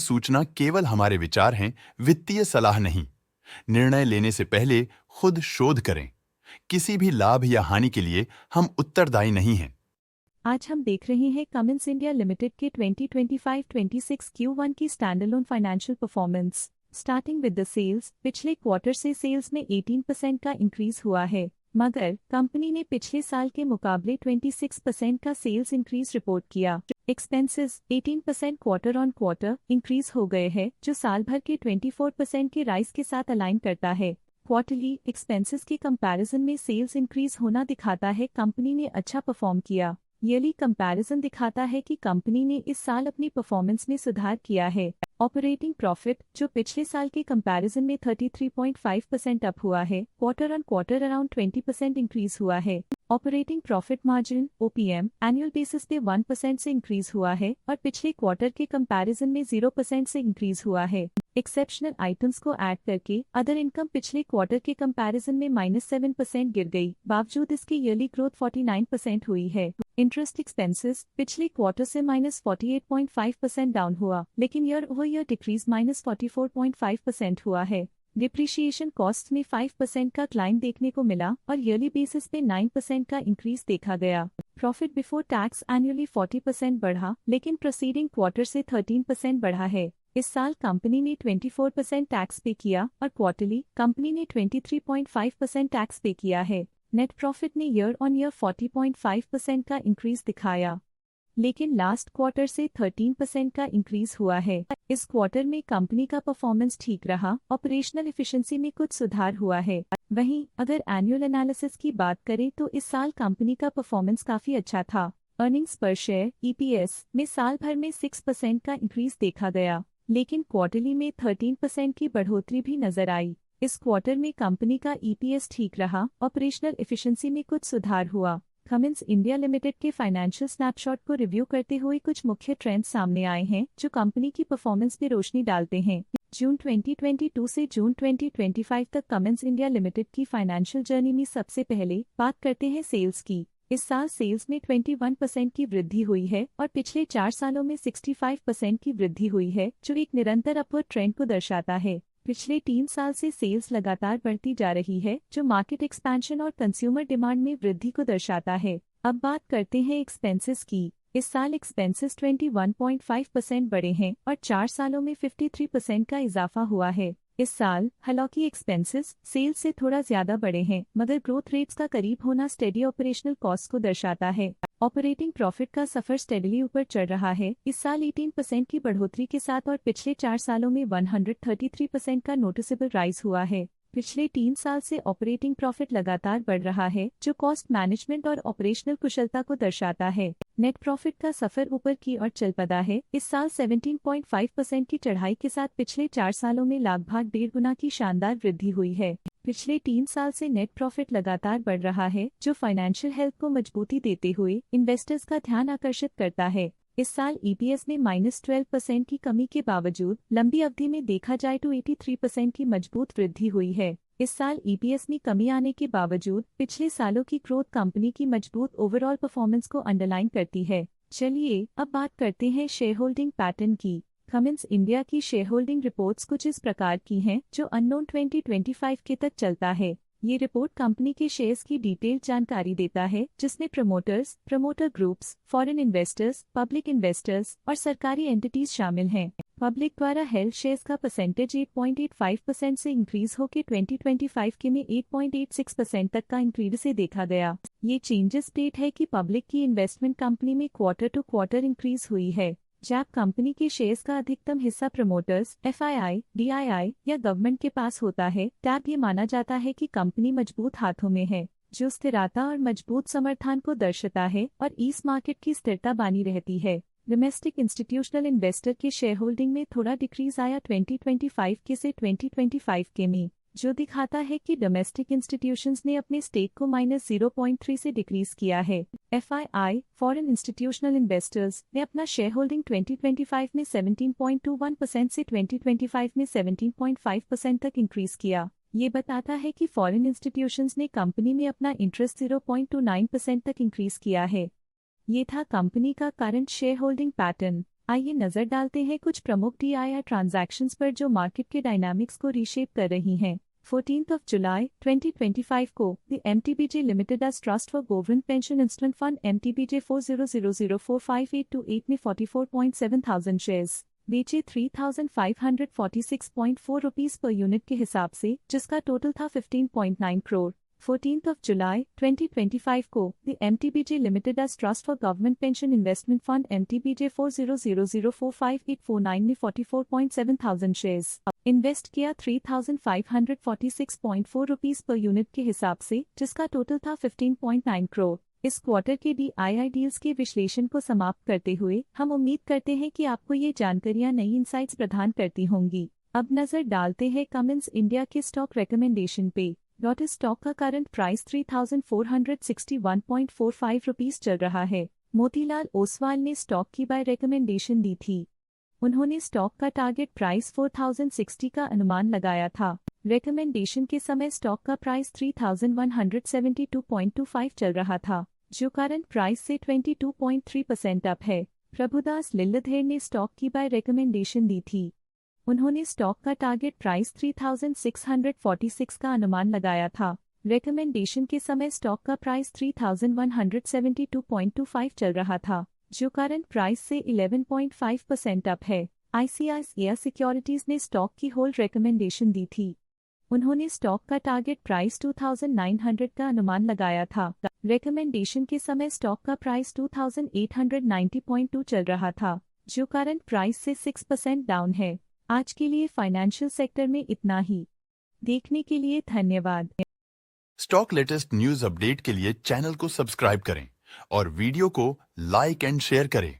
सूचना केवल हमारे विचार हैं, वित्तीय सलाह नहीं। निर्णय लेने से पहले खुद शोध करें। किसी भी लाभ या हानि के लिए हम उत्तरदायी नहीं हैं। आज हम देख रहे हैं कमिंस इंडिया लिमिटेड के 2025-26 Q1 की standalone financial performance. Starting with the sales, पिछले क्वार्टर से सेल्स में 18% का इंक्रीज हुआ है, मगर कंपनी ने पिछले साल के मुकाबले 26% का सेल्स इंक्रीज रिपोर्ट किया। Expenses 18% quarter on quarter increase हो गए हैं, जो साल भर के 24% के राइज के साथ अलाइन करता है। क्वार्टरली एक्सपेंसेस के कंपैरिजन में सेल्स इंक्रीज होना दिखाता है कंपनी ने अच्छा परफॉर्म किया। ईयरली कंपैरिजन दिखाता है कि कंपनी ने इस साल अपनी परफॉर्मेंस में सुधार किया है। ऑपरेटिंग प्रॉफिट, जो पिछले साल के कंपैरिजन में 33.5% अप हुआ है, quarter on quarter around 20% increase हुआ है। Operating profit margin OPM annual basis पे 1% से इंक्रीज हुआ है और पिछले क्वार्टर के कंपैरिजन में 0% से इंक्रीज हुआ है। एक्सेप्शनल आइटम्स को ऐड करके अदर इनकम पिछले क्वार्टर के कंपैरिजन में -7% गिर गई, बावजूद इसकी ईयरली ग्रोथ 49% हुई है। इंटरेस्ट एक्सपेंसेस पिछले क्वार्टर से -48.5% डाउन हुआ, लेकिन ईयर ओवर ईयर डिक्रीज -44.5% हुआ है। डिप्रिशिएशन कॉस्ट में 5% का क्लाइम देखने को मिला और ईयरली बेसिस पे 9% का इंक्रीज देखा गया। प्रॉफिट बिफोर टैक्स एनुअली 40% बढ़ा, लेकिन प्रोसीडिंग क्वार्टर से 13% बढ़ा है। इस साल कंपनी ने 24% टैक्स पे किया और क्वार्टरली कंपनी ने 23.5% टैक्स पे किया है। नेट प्रॉफिट ने ईयर ऑन ईयर 40.5% का इंक्रीज दिखाया, लेकिन लास्ट क्वार्टर से 13% का इंक्रीज हुआ है। इस क्वार्टर में कंपनी का परफॉर्मेंस ठीक रहा, ऑपरेशनल एफिशिएंसी में कुछ सुधार हुआ है। वहीं अगर एनुअल एनालिसिस की बात करें तो इस साल कंपनी का परफॉर्मेंस काफी अच्छा था। अर्निंग्स पर शेयर EPS में साल भर में 6% का इंक्रीज देखा गया, लेकिन क्वार्टरली में 13% की बढ़ोतरी भी नजर आई। इस क्वार्टर में कंपनी का EPS ठीक रहा, ऑपरेशनल एफिशिएंसी में कुछ सुधार हुआ। कमिंस इंडिया लिमिटेड के फाइनेंशियल स्नैपशॉट को रिव्यू करते हुए कुछ मुख्य ट्रेंड्स सामने आए हैं जो कंपनी की परफॉर्मेंस पे रोशनी डालते हैं। जून 2022 से जून 2025 तक कमिंस इंडिया लिमिटेड की फाइनेंशियल जर्नी में सबसे पहले बात करते हैं सेल्स की। इस साल सेल्स में 21% की वृद्धि हुई है और पिछले 4 सालों में 65% की वृद्धि हुई है, जो एक निरंतर अपवर्ड ट्रेंड को दर्शाता है। पिछले 3 साल से सेल्स लगातार बढ़ती जा रही है, जो मार्केट एक्सपेंशन और कंज्यूमर डिमांड में वृद्धि को दर्शाता है। अब बात करते हैं एक्सपेंसेस की। इस साल एक्सपेंसेस 21.5% बढ़े हैं और 4 सालों में 53% का इजाफा हुआ है। इस साल हालांकि एक्सपेंसेस सेल्स से थोड़ा ज्यादा बढ़े हैं, मगर ग्रोथ रेट्स का करीब होना स्टेडी ऑपरेशनल कॉस्ट को दर्शाता है। ऑपरेटिंग प्रॉफिट का सफर स्टेडली ऊपर चढ़ रहा है, इस साल 18% की बढ़ोतरी के साथ और पिछले 4 सालों में 133% का नोटिसेबल राइज हुआ है। पिछले 3 साल से ऑपरेटिंग प्रॉफिट लगातार बढ़ रहा है, जो कॉस्ट मैनेजमेंट और ऑपरेशनल कुशलता को दर्शाता है। नेट प्रॉफिट का सफर ऊपर की ओर चल पड़ा है, इस साल 17.5% की चढ़ाई के साथ पिछले 4 सालों में लगभग 1.5 गुना की शानदार वृद्धि हुई है। पिछले 3 साल से नेट प्रॉफिट लगातार बढ़ रहा है, जो फाइनेंशियल हेल्थ को मजबूती देते हुए इन्वेस्टर्स का ध्यान आकर्षित करता है। इस साल EPS में -12% की कमी के बावजूद लंबी अवधि में देखा जाए तो 83% की मजबूत वृद्धि हुई है। इस साल EPS में कमी आने के बावजूद पिछले सालों की ग्रोथ कंपनी की मजबूत ओवरऑल परफॉर्मेंस को अंडरलाइन करती है। चलिए अब बात करते हैं शेयर होल्डिंग पैटर्न की। कमिंस इंडिया की शेयर होल्डिंग रिपोर्ट्स कुछ इस प्रकार की हैं, जो अननोन 2025 के तक चलता है। ये रिपोर्ट कंपनी के शेयर्स की डिटेल्ड जानकारी देता है, जिसमें promoters, promoter groups, foreign investors, public investors और सरकारी एंटिटीज शामिल हैं। पब्लिक द्वारा हेल्ड शेयर्स का परसेंटेज 8.85% से इंक्रीज होकर 2025 के में 8.86% तक का इंक्रीज से देखा गया। ये चेंजेस स्टेट है कि पब्लिक की इन्वेस्टमेंट कंपनी में क्वार्टर टू क्वार्टर इंक्रीज हुई है। जब कंपनी के शेयर्स का अधिकतम हिस्सा प्रमोटर्स, FII, DII या गवर्नमेंट के पास होता है, तब ये माना जाता है कि कंपनी मजबूत हाथों में है, जो स्थिरता और मजबूत समर्थन को दर्शाता है और इस मार्केट की स्थिरता बनी रहती है। डोमेस्टिक इंस्टीट्यूशनल इन्वेस्टर के शेयर होल्डिंग में थोड़ा डिक्रीज आया 2025 के से 2025 के में, जो दिखाता है कि डोमेस्टिक इंस्टीट्यूशंस ने अपने स्टेक को -0.3 से डिक्रीज किया है। FII, फॉरेन इंस्टीट्यूशनल इन्वेस्टर्स ने अपना शेयर होल्डिंग 2025 में 17.21% से 2025 में 17.5% तक इंक्रीज किया। ये बताता है कि फॉरेन इंस्टीट्यूशंस ने कंपनी में अपना इंटरेस्ट 0.29% तक इंक्रीज किया है। ये था कंपनी का करंट शेयर होल्डिंग पैटर्न। आइए नजर डालते हैं कुछ प्रमुख DIR ट्रांजैक्शंस पर जो मार्केट के डायनामिक्स को रीशेप कर रही हैं। 14th of July 2025 को the MTBJ Limited as Trust for Government Pension Instrument Fund MTBJ 40004582 ने 44.7 थाउजेंड शेयर्स बेचे 3546.4 रुपीस पर यूनिट के हिसाब से, जिसका टोटल था 15.9 करोड़। 14th of July 2025 को the MTBJ Limited as Trust for Government Pension Investment Fund MTBJ 40004584 ने 44.7 thousand shares invest किया 3546.4 रुपीस पर यूनिट के हिसाब से, जिसका टोटल था 15.9 करोड़। इस क्वार्टर के DII डील्स के विश्लेषण को समाप्त करते हुए हम उम्मीद करते हैं कि आपको ये जानकारियां नई इंसाइट्स प्रदान करती होंगी। अब नजर डालते हैं कमिंस इंडिया के स्टॉक रिकमेंडेशन पे। डॉट स्टॉक का करंट प्राइस 3461.45 रुपीस चल रहा है। मोतीलाल ओसवाल ने स्टॉक की बाय रिकमेंडेशन दी थी। उन्होंने स्टॉक का टारगेट प्राइस 4060 का अनुमान लगाया था। रिकमेंडेशन के समय स्टॉक का प्राइस 3172.25 चल रहा था, जो करंट प्राइस से 22.3% अप है। प्रभुदास लिल्लधेर ने स्टॉक की बाय रिकमेंडेशन दी थी। उन्होंने स्टॉक का टारगेट प्राइस 3646 का अनुमान लगाया था। रिकमेंडेशन के समय स्टॉक का प्राइस 3172.25 चल रहा था, जो करंट प्राइस से 11.5% अप है। ICICI सिक्योरिटीज ने स्टॉक की होल्ड रिकमेंडेशन दी थी। उन्होंने स्टॉक का टारगेट प्राइस 2900 का अनुमान लगाया था। रिकमेंडेशन के समय स्टॉक का प्राइस 2890.2 चल रहा था, जो करंट प्राइस से 6% डाउन है। आज के लिए फाइनेंशियल सेक्टर में इतना ही। देखने के लिए धन्यवाद। स्टॉक लेटेस्ट न्यूज अपडेट के लिए चैनल को सब्सक्राइब करें और वीडियो को लाइक एंड शेयर करें।